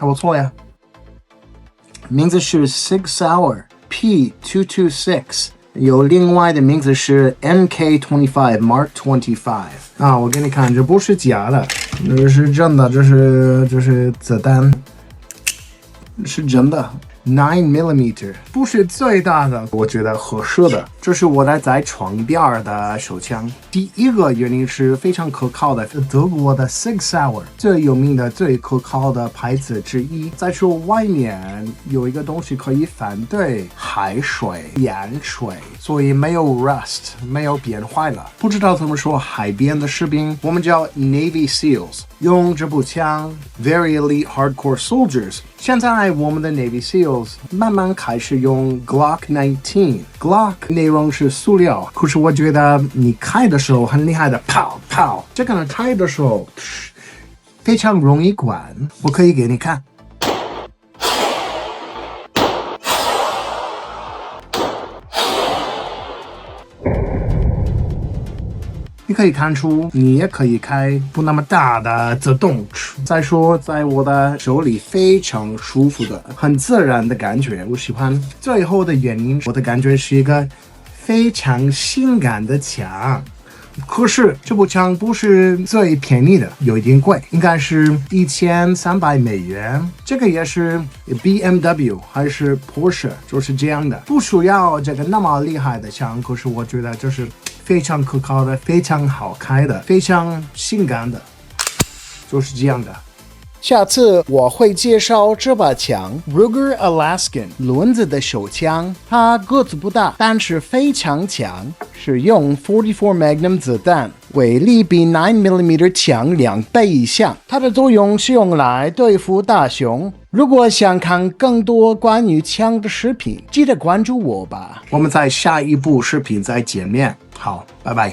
还不错呀。名字是 Sig Sauer P226，有另外的名字是 MK25 Mark 25啊，我给你看，这不是假的，这是真的，这是子弹，是真的。9mm 不是最大的，我觉得合适的。这是我在床边的手枪。第一个原因是非常可靠的，德国的 Sig Sauer 最有名的、最可靠的牌子之一。再说外面有一个东西可以反对海水、盐水，所以没有 rust， 没有变坏了。不知道怎么说，海边的士兵，我们叫 Navy SEALs， 用这部枪 Very Elite Hardcore Soldiers。现在我们的 Navy SEALs 慢慢开始用 Glock 19。Glock 内容是塑料，可是我觉得你开的时候很厉害的，跑跑。这个呢，开的时候非常容易关，我可以给你看。你可以看出，你也可以开不那么大的自动。再说，在我的手里非常舒服的、很自然的感觉，我喜欢。最后的原因，我的感觉是一个非常性感的枪。可是这部枪不是最便宜的，有一点贵，应该是$1300。这个也是 BMW 还是 Porsche， 就是这样的，不需要这个那么厉害的枪。可是我觉得这是非常可靠的，非常好开的，非常性感的，就是这样的。下次我会介绍这把枪 Ruger Alaskan 轮子的手枪，它个子不大，但是非常强，是用44 Magnum 子弹，威力比 9mm 强2倍以上。它的作用是用来对付大熊。如果想看更多关于枪的视频，记得关注我吧。我们在下一部视频再见面。好，拜拜。